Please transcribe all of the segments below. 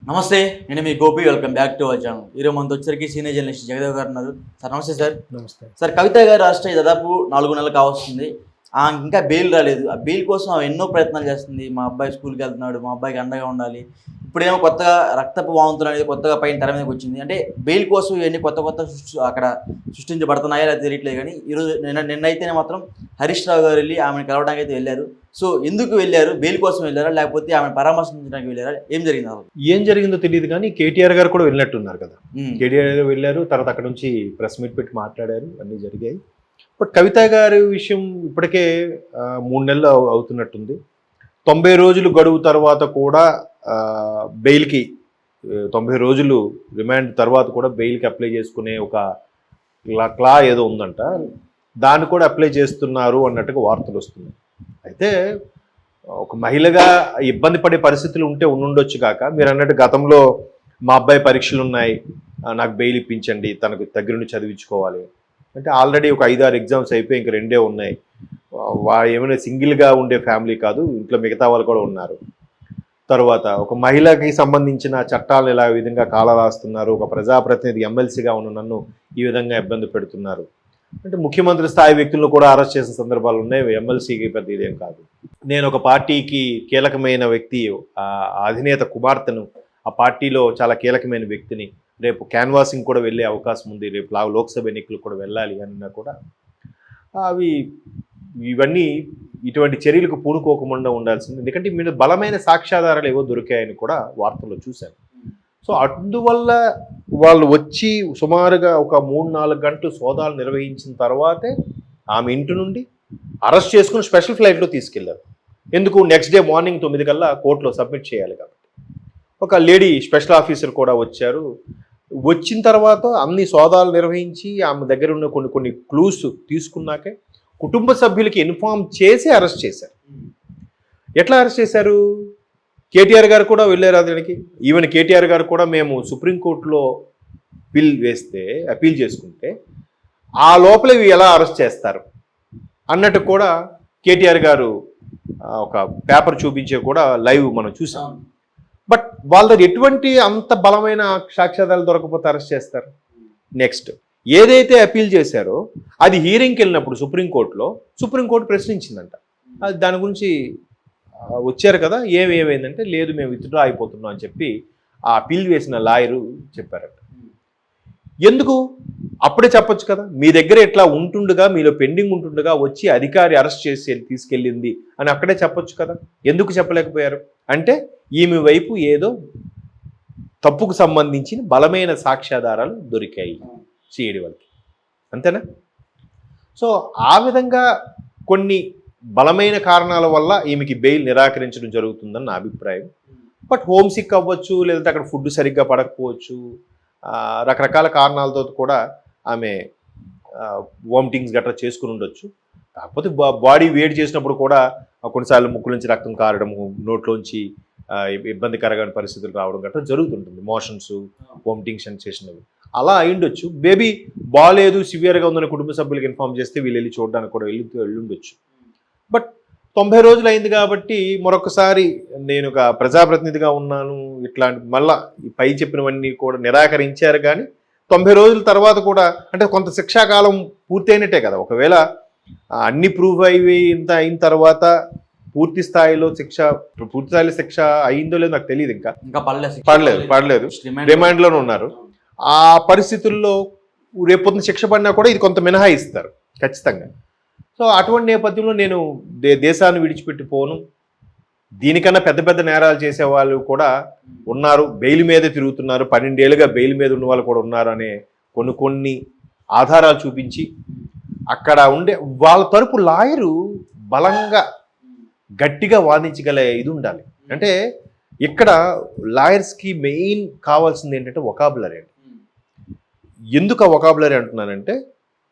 నమస్తే. నేను మీ Gopi. Welcome back to our channel. ఈరోజు మనతో వచ్చరికి సీనియర్ జర్నలిస్ట్ జగదేవ్ గారు ఉన్నారు. సార్ నమస్తే సార్. నమస్తే. సార్, కవిత గారు రాష్ట్ర దాదాపు 4 నెలలు కావస్తుంది. ఇంకా బెయిల్ రాలేదు. ఆ బెయిల్ కోసం ఆమె ఎన్నో ప్రయత్నాలు చేస్తుంది. మా అబ్బాయి స్కూల్కి వెళ్తున్నాడు, మా అబ్బాయికి అండగా ఉండాలి. ఇప్పుడేమో కొత్తగా రక్తపు వాంతులు అనేది కొత్తగా పైన తెర మీదకి వచ్చింది. అంటే బెయిల్ కోసం ఇవన్నీ కొత్త అక్కడ సృష్టించబడుతున్నాయా లేదా తెలియట్లేదు. కానీ ఈరోజు నిన్నైతేనే మాత్రం హరీష్ రావు గారు వెళ్ళి ఆమెను కలవడానికి అయితే వెళ్ళారు. సో ఎందుకు వెళ్ళారు? బెయిల్ కోసం వెళ్ళారా, లేకపోతే ఆమెను పరామర్శించడానికి వెళ్ళారా? ఏం జరిగింది? ఏం జరిగిందో తెలియదు కానీ కేటీఆర్ గారు కూడా వెళ్ళినట్టున్నారు కదా. కేటీఆర్ గారు వెళ్ళారు, తర్వాత అక్కడ నుంచి ప్రెస్ మీట్ పెట్టి మాట్లాడారు, అన్నీ జరిగాయి. బట్ కవిత గారి విషయం ఇప్పటికే 3 నెలలు అవుతున్నట్టుంది. 90 రోజులు గడువు తర్వాత కూడా బెయిల్కి 90 రోజులు రిమాండ్ తర్వాత కూడా బెయిల్కి అప్లై చేసుకునే ఒక క్లా ఏదో ఉందంట, దాన్ని కూడా అప్లై చేస్తున్నారు అన్నట్టుగా వార్తలు వస్తున్నాయి. అయితే ఒక మహిళగా ఇబ్బంది పడే పరిస్థితులు ఉంటే ఉండొచ్చు కాక, మీరు అన్నట్టు గతంలో మా అబ్బాయి పరీక్షలు ఉన్నాయి, నాకు బెయిల్ ఇప్పించండి, తనకు దగ్గరుండి చదివించుకోవాలి అంటే ఆల్రెడీ ఒక 5-6 ఎగ్జామ్స్ అయిపోయి ఇంక 2 ఉన్నాయి. ఏమైనా సింగిల్గా ఉండే ఫ్యామిలీ కాదు, ఇంట్లో మిగతా వాళ్ళు కూడా ఉన్నారు. తర్వాత ఒక మహిళకి సంబంధించిన చట్టాలను ఇలా విధంగా కాలరాస్తున్నారు, ఒక ప్రజాప్రతినిధి ఎమ్మెల్సీగా ఉన్న నన్ను ఈ విధంగా ఇబ్బంది పెడుతున్నారు అంటే ముఖ్యమంత్రి స్థాయి వ్యక్తులను కూడా అరెస్ట్ చేసిన సందర్భాలు ఉన్నాయి. ఎమ్మెల్సీకి పెద్ద ఇదేం కాదు. నేను ఒక పార్టీకి కీలకమైన వ్యక్తి, అధినేత కుమార్తెను, ఆ పార్టీలో చాలా కీలకమైన వ్యక్తిని, రేపు క్యాన్వాసింగ్ కూడా వెళ్ళే అవకాశం ఉంది, రేపు లోక్సభ ఎన్నికలు కూడా వెళ్ళాలి అన్నా కూడా ఇవన్నీ ఇటువంటి చర్యలకు పూనుకోకుండా ఉండాల్సింది. ఎందుకంటే మీద బలమైన సాక్ష్యాధారాలు ఏవో దొరికాయని కూడా వార్తల్లో చూశాను. సో అందువల్ల వాళ్ళు వచ్చి సుమారుగా ఒక 3-4 గంటలు సోదాలు నిర్వహించిన తర్వాతే ఆమె ఇంటి నుండి అరెస్ట్ చేసుకుని స్పెషల్ ఫ్లైట్లో తీసుకెళ్లారు. ఎందుకు? నెక్స్ట్ డే మార్నింగ్ 9 కల్లా కోర్టులో సబ్మిట్ చేయాలి కాబట్టి. ఒక లేడీ స్పెషల్ ఆఫీసర్ కూడా వచ్చారు. వచ్చిన తర్వాత అన్ని సోదాలు నిర్వహించి ఆమె దగ్గర ఉన్న కొన్ని క్లూస్ తీసుకున్నాకే కుటుంబ సభ్యులకి ఇన్ఫార్మ్ చేసి అరెస్ట్ చేశారు. ఎట్లా అరెస్ట్ చేశారు? కేటీఆర్ గారు కూడా వెళ్ళారు దానికి. ఈవెన్ కేటీఆర్ గారు కూడా మేము సుప్రీంకోర్టులో అపీల్ చేసుకుంటే ఆ లోపల ఇవి ఎలా అరెస్ట్ చేస్తారు అన్నట్టు కూడా కేటీఆర్ గారు ఒక పేపర్ చూపించే కూడా లైవ్ మనం చూసాం. బట్ వాళ్ళ దగ్గర ఎటువంటి అంత బలమైన సాక్ష్యాధారాలు దొరకపోతే అరెస్ట్ చేస్తారు. నెక్స్ట్ ఏదైతే అపీల్ చేశారో అది హీరింగ్కి వెళ్ళినప్పుడు సుప్రీంకోర్టు ప్రశ్నించిందంట. అది దాని గురించి వచ్చారు కదా, ఏమైందంటే లేదు మేము విత్డ్రా అయిపోతున్నాం అని చెప్పి ఆ అపీల్ వేసిన లాయరు చెప్పారట. ఎందుకు? అప్పుడే చెప్పొచ్చు కదా, మీ దగ్గర ఎట్లా ఉంటుండగా, మీలో పెండింగ్ ఉంటుండగా వచ్చి అధికారి అరెస్ట్ చేసి తీసుకెళ్ళింది అని అక్కడే చెప్పొచ్చు కదా. ఎందుకు చెప్పలేకపోయారు? అంటే ఈమె వైపు ఏదో తప్పుకు సంబంధించిన బలమైన సాక్ష్యాధారాలు దొరికాయి సిఐడి వాళ్ళకి, అంతేనా? సో ఆ విధంగా కొన్ని బలమైన కారణాల వల్ల ఈమెకి బెయిల్ నిరాకరించడం జరుగుతుందని నా అభిప్రాయం. బట్ హోమ్ సిక్ అవ్వచ్చు, లేదంటే అక్కడ ఫుడ్ సరిగ్గా పడకపోవచ్చు, రకరకాల కారణాలతో కూడా ఆమె వామిటింగ్స్ గట్రా చేసుకుని ఉండొచ్చు. కాకపోతే బాడీ వేడి చేసినప్పుడు కూడా కొన్నిసార్లు ముక్కు నుంచి రక్తం కారడము, నోట్లోంచి ఇబ్బందికరమైన పరిస్థితులు రావడం గట్రా జరుగుతుంటుంది. మోషన్స్, వామిటింగ్ సెన్సేషన్ అలా అయ్యుండొచ్చు. బేబీ బాగాలేదు, సివియర్గా ఉందని కుటుంబ సభ్యులకు ఇన్ఫార్మ్ చేస్తే వీళ్ళు వెళ్ళి చూడడానికి కూడా వెళ్ళుండొచ్చు. బట్ 90 రోజులు అయింది కాబట్టి మరొకసారి నేను ఒక ప్రజాప్రతినిధిగా ఉన్నాను, ఇట్లాంటి మళ్ళా పై చెప్పినవన్నీ కూడా నిరాకరించారు. కానీ 90 రోజుల తర్వాత కూడా అంటే కొంత శిక్షాకాలం పూర్తయినట్టే కదా. ఒకవేళ అన్ని ప్రూవ్ ఇంత అయిన తర్వాత పూర్తి స్థాయిలో శిక్ష అయిందో లేదో నాకు తెలియదు. ఇంకా పడలేదు, రిమాండ్లోనే ఉన్నారు. ఆ పరిస్థితుల్లో రేపొద్దున శిక్ష పడినా కూడా ఇది కొంత మినహాయిస్తారు ఖచ్చితంగా. సో అటువంటి నేపథ్యంలో నేను దేశాన్ని విడిచిపెట్టిపోను. దీనికన్నా పెద్ద నేరాలు చేసే వాళ్ళు కూడా ఉన్నారు, బెయిల్ మీదే తిరుగుతున్నారు, 12 ఏళ్ళుగా బెయిల్ మీద ఉన్న వాళ్ళు కూడా ఉన్నారు అనే కొన్ని ఆధారాలు చూపించి అక్కడ ఉండే వాళ్ళ తరపు లాయరు బలంగా గట్టిగా వాదించగల ఇది ఉండాలి. అంటే ఇక్కడ లాయర్స్కి మెయిన్ కావాల్సింది ఏంటంటే వొకాబులరీ అండి. ఎందుకు ఆ వొకాబులరీ అంటున్నానంటే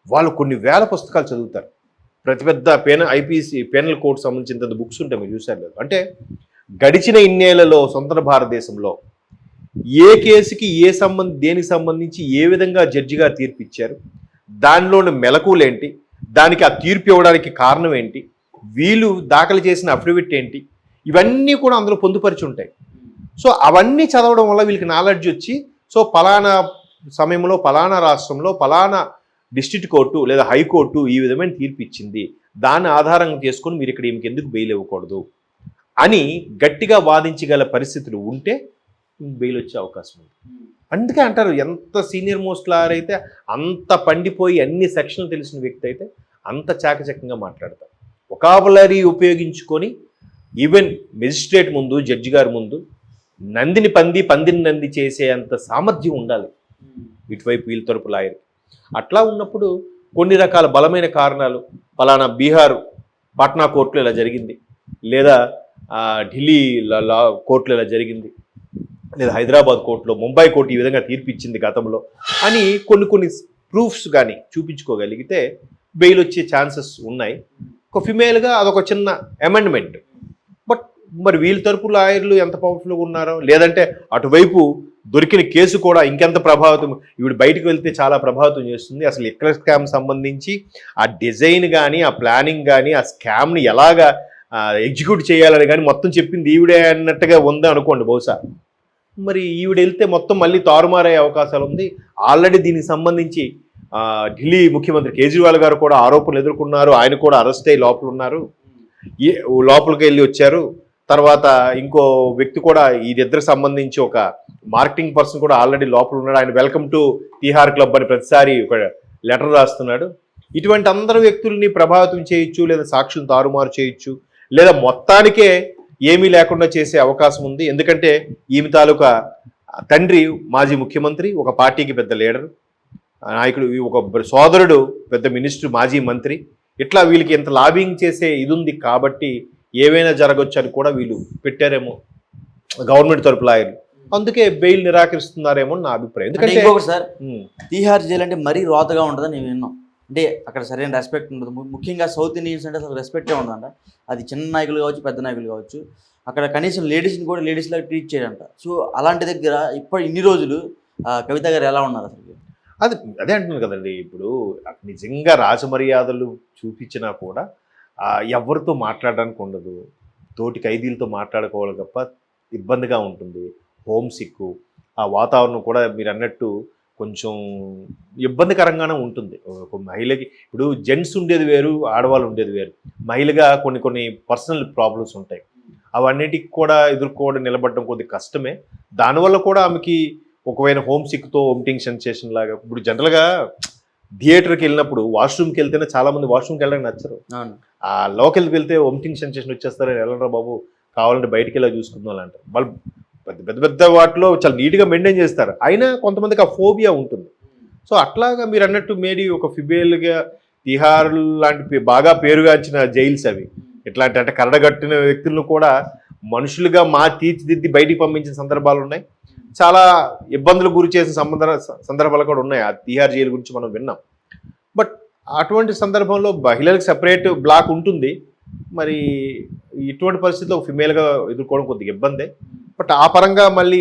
వాళ్ళు కొన్ని వేల పుస్తకాలు చదువుతారు. పెద్ద ఐపీసీ పెనల్ కోడ్ సంబంధించిన బుక్స్ ఉంటాయి, మీరు చూసారు లేదు. అంటే గడిచిన ఇన్నేళ్లలో స్వతంత్ర భారతదేశంలో ఏ కేసుకి దేనికి సంబంధించి ఏ విధంగా జడ్జి గారు తీర్పు ఇచ్చారు, దానిలోని మెలకువలేంటి, దానికి ఆ తీర్పు ఇవ్వడానికి కారణం ఏంటి, వీళ్ళు దాఖలు చేసిన అఫిడవిట్ ఏంటి, ఇవన్నీ కూడా అందులో పొందుపరిచి ఉంటాయి. సో అవన్నీ చదవడం వల్ల వీళ్ళకి నాలెడ్జ్ వచ్చి సో పలానా సమయంలో పలానా రాష్ట్రంలో పలానా డిస్ట్రిక్ట్ కోర్టు లేదా హైకోర్టు ఈ విధమైన తీర్పు ఇచ్చింది, దాన్ని ఆధారంగా చేసుకొని మీరు ఇక్కడ ఈమెకి ఎందుకు బెయిల్ ఇవ్వకూడదు అని గట్టిగా వాదించగల పరిస్థితులు ఉంటే బెయిల్ వచ్చే అవకాశం ఉంది. అందుకే అంటారు, ఎంత సీనియర్ మోస్ట్ లాయర్ అయితే అంత పండిపోయి అన్ని సెక్షన్లు తెలిసిన వ్యక్తి అయితే అంత చాకచక్యంగా మాట్లాడతారు. వొకాబులరీ ఉపయోగించుకొని ఈవెన్ మెజిస్ట్రేట్ ముందు, జడ్జి గారి ముందు నందిని పంది, పందిని నంది చేసే అంత సామర్థ్యం ఉండాలి ఇటువైపు వీళ్ళ తరపు లాయర్. అట్లా ఉన్నప్పుడు కొన్ని రకాల బలమైన కారణాలు, ఫలానా బీహార్ పాట్నా కోర్టులో ఇలా జరిగింది, లేదా ఢిల్లీ కోర్టులో ఇలా జరిగింది, లేదా హైదరాబాద్ కోర్టులో, ముంబై కోర్టు ఈ విధంగా తీర్పు ఇచ్చింది గతంలో అని కొన్ని ప్రూఫ్స్ కానీ చూపించుకోగలిగితే బెయిల్ వచ్చే ఛాన్సెస్ ఉన్నాయి. ఒక ఫిమేల్గా అదొక చిన్న అమెండ్మెంట్. బట్ మరి వీళ్ళ తరపు లాయర్లు ఎంత పవర్ఫుల్గా ఉన్నారో, లేదంటే అటువైపు దొరికిన కేసు కూడా ఇంకెంత ప్రభావితం, ఇవి బయటకు వెళ్తే చాలా ప్రభావితం చేస్తుంది. అసలు ఎక్కడ స్కామ్ సంబంధించి ఆ డిజైన్ కానీ, ఆ ప్లానింగ్ కానీ, ఆ స్కామ్ని ఎలాగా ఎగ్జిక్యూట్ చేయాలని కానీ మొత్తం చెప్పింది ఈవిడే అన్నట్టుగా ఉందా అనుకోండి బహుశా. మరి ఈవిడ వెళ్తే మొత్తం మళ్ళీ తారుమారయ్యే అవకాశాలు ఉంది. ఆల్రెడీ దీనికి సంబంధించి ఢిల్లీ ముఖ్యమంత్రి కేజ్రీవాల్ గారు కూడా ఆరోపణలు ఎదుర్కొన్నారు. ఆయన కూడా అరెస్ట్ అయ్యి లోపల ఉన్నారు, లోపలికి వెళ్ళి వచ్చారు. తర్వాత ఇంకో వ్యక్తి కూడా వీరిద్దరికి సంబంధించి ఒక మార్కెటింగ్ పర్సన్ కూడా ఆల్రెడీ లోపల ఉన్నాడు. ఆయన వెల్కమ్ టు తిహార్ క్లబ్ అని ప్రతిసారి ఒక లెటర్ రాస్తున్నాడు. ఇటువంటి అందరు వ్యక్తుల్ని ప్రభావితం చేయొచ్చు, లేదా సాక్షులను తారుమారు చేయొచ్చు, లేదా మొత్తానికే ఏమీ లేకుండా చేసే అవకాశం ఉంది. ఎందుకంటే ఈమె తాలూకా తండ్రి మాజీ ముఖ్యమంత్రి, ఒక పార్టీకి పెద్ద లీడర్ నాయకుడు, ఒక సోదరుడు పెద్ద మినిస్టర్, మాజీ మంత్రి. ఇట్లా వీళ్ళకి ఎంత లాబింగ్ చేసే ఇది ఉంది కాబట్టి ఏవైనా జరగవచ్చు అని కూడా వీళ్ళు పెట్టారేమో గవర్నమెంట్ తరపు లాయర్లు. అందుకే బెయిల్ నిరాకరిస్తున్నారేమో నా అభిప్రాయం. ఎందుకంటే ఇంకొకటి సార్, తీహార్ జైలు అంటే మరీ రోతగా ఉంటుందని నేను విన్నాం. అంటే అక్కడ సరైన రెస్పెక్ట్ ఉండదు. ముఖ్యంగా సౌత్ ఇండియన్స్ అంటే అసలు రెస్పెక్టే ఉండదంట. అది చిన్న నాయకులు కావచ్చు, పెద్ద నాయకులు కావచ్చు. అక్కడ కనీసం లేడీస్ని కూడా లేడీస్ లాగా ట్రీట్ చేయాలంట. సో అలాంటి దగ్గర ఇప్పుడు ఇన్ని రోజులు కవిత గారు ఎలా ఉన్నారు అసలు? అదే అంటున్నాను కదండి. ఇప్పుడు నిజంగా రాజమర్యాదలు చూపించినా కూడా ఎవరితో మాట్లాడడానికి ఉండదు, తోటి ఖైదీలతో మాట్లాడుకోవాలి తప్ప ఇబ్బందిగా ఉంటుంది. హోమ్ సిక్కు, ఆ వాతావరణం కూడా మీరు అన్నట్టు కొంచెం ఇబ్బందికరంగానే ఉంటుంది. ఒక మహిళకి ఇప్పుడు జెంట్స్ ఉండేది వేరు, ఆడవాళ్ళు ఉండేది వేరు. మహిళగా కొన్ని పర్సనల్ ప్రాబ్లమ్స్ ఉంటాయి. అవన్నిటికి కూడా ఎదుర్కోవడం, నిలబడడం కొద్దిగా కష్టమే. దానివల్ల కూడా ఆమెకి ఒకవేళ హోమ్ సిక్తో వోమిటింగ్ సెన్సేషన్ లాగా, ఇప్పుడు జనరల్గా థియేటర్కి వెళ్ళినప్పుడు వాష్రూమ్కి వెళ్తేనే చాలామంది వాష్రూమ్కి వెళ్ళడానికి నచ్చరు. ఆ లోకెళ్ళకి వెళ్తే వోమిటింగ్ సెన్సేషన్ వచ్చేస్తారని వెళ్ళరా బాబు, కావాలంటే బయటికి వెళ్ళా చూసుకుందాం అంటారు. వాళ్ళు పెద్ద వాటిలో చాలా నీట్గా మెయింటైన్ చేస్తారు. అయినా కొంతమందికి ఆ ఫోబియా ఉంటుంది. సో అట్లాగా మీరు అన్నట్టు మేబీ ఒక ఫిమేల్గా తిహార్ లాంటి బాగా పేరుగాంచిన జైల్స్ అవి, ఎట్లాంటి అంటే కరడగట్టిన వ్యక్తులను కూడా మనుషులుగా తీర్చిదిద్ది బయటికి పంపించిన సందర్భాలు ఉన్నాయి. చాలా ఇబ్బందులు గురి చేసిన సందర్భాలు కూడా ఉన్నాయి. ఆ తిహార్ జైలు గురించి మనం విన్నాం. బట్ అటువంటి సందర్భంలో మహిళలకు సెపరేట్ బ్లాక్ ఉంటుంది. మరి ఇటువంటి పరిస్థితిలో ఫిమేల్గా ఎదుర్కోవడం కొద్దిగా ఇబ్బందే. బట్ ఆ పరంగా మళ్ళీ